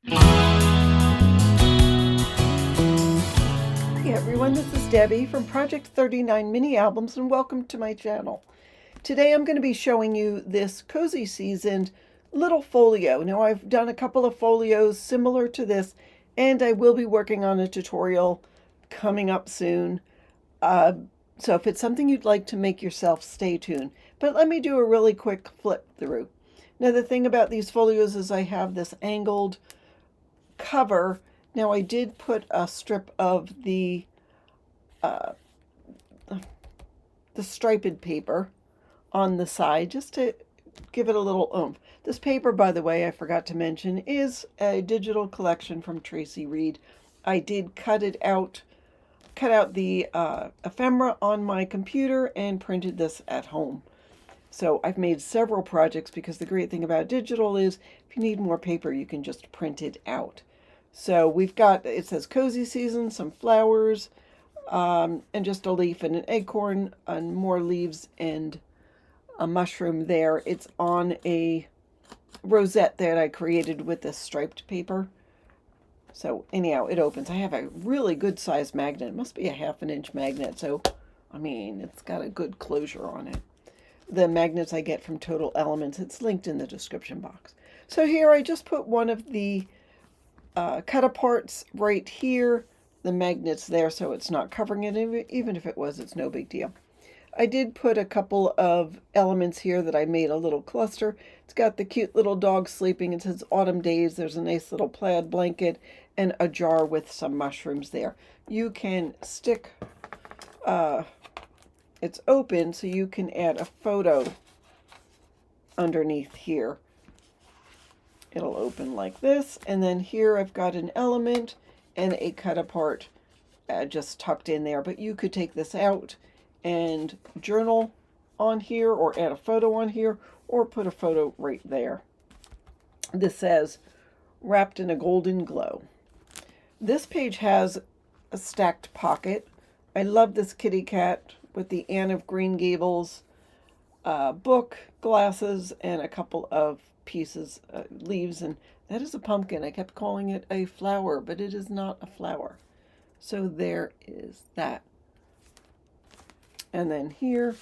Hey everyone, this is Debbie from Project 39 Mini Albums, and welcome to my channel. Today I'm going to be showing you this cozy seasoned little folio. Now I've done a couple of folios similar to this, and I will be working on a tutorial coming up soon. So if it's something you'd like to make yourself, stay tuned. But let me do a really quick flip through. Now the thing about these folios is I have this angled cover. Now I did put a strip of the striped paper on the side just to give it a little oomph. This paper, by the way, I forgot to mention, is a digital collection from Traci Reed. I did cut out the ephemera on my computer and printed this at home. So I've made several projects because the great thing about digital is if you need more paper, you can just print it out. So we've got, it says cozy season, some flowers, and just a leaf and an acorn and more leaves and a mushroom there. It's on a rosette that I created with this striped paper. So anyhow, it opens. I have a really good sized magnet. It must be a 1/2 inch magnet. So, I mean, it's got a good closure on it. The magnets I get from Total Elements, it's linked in the description box. So here I just put one of the cut aparts right here. The magnet's there so it's not covering it. Even if it was, it's no big deal. I did put a couple of elements here that I made a little cluster. It's got the cute little dog sleeping. It says Autumn Days. There's a nice little plaid blanket and a jar with some mushrooms there. You can stick, it's open so you can add a photo underneath here. It'll open like this. And then here I've got an element and a cut apart just tucked in there. But you could take this out and journal on here or add a photo on here or put a photo right there. This says wrapped in a golden glow. This page has a stacked pocket. I love this kitty cat with the Anne of Green Gables book, glasses, and a couple of pieces, leaves, and that is a pumpkin. I kept calling it a flower, but it is not a flower. So there is that. And then here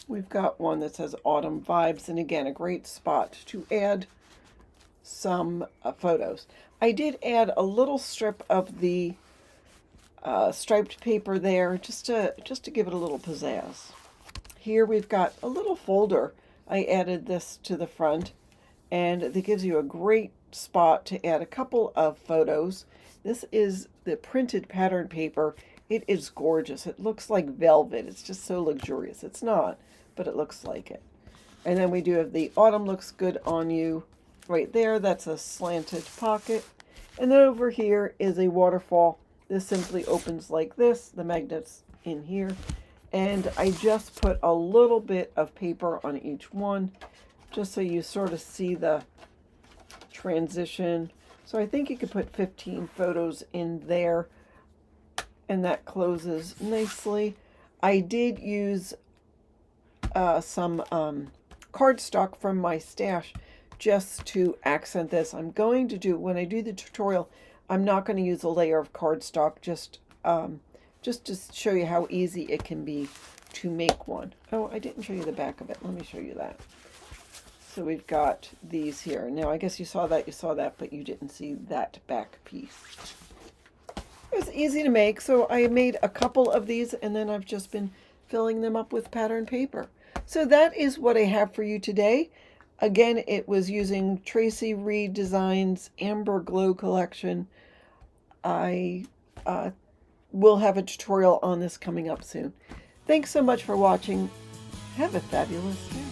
we've got one that says Autumn Vibes, and again, a great spot to add some photos. I did add a little strip of the striped paper there just to give it a little pizzazz. Here we've got a little folder. I added this to the front, and it gives you a great spot to add a couple of photos. This is the printed pattern paper. It is gorgeous. It looks like velvet. It's just so luxurious. It's not, but it looks like it. And then we do have the Autumn Looks Good on You right there. That's a slanted pocket. And then over here is a waterfall. This simply opens like this. The magnet's in here. And I just put a little bit of paper on each one just so you sort of see the transition. So I think you could put 15 photos in there, and that closes nicely. I did use some cardstock from my stash just to accent this. I'm going to do, when I do the tutorial, I'm not going to use a layer of cardstock, just to show you how easy it can be to make one. Oh, I didn't show you the back of it. Let me show you that. So we've got these here. Now, I guess you saw that, but you didn't see that back piece. It was easy to make, so I made a couple of these, and then I've just been filling them up with pattern paper. So that is what I have for you today. Again, it was using Traci Reed Designs Amber Glow collection. I will have a tutorial on this coming up soon. Thanks so much for watching. Have a fabulous day.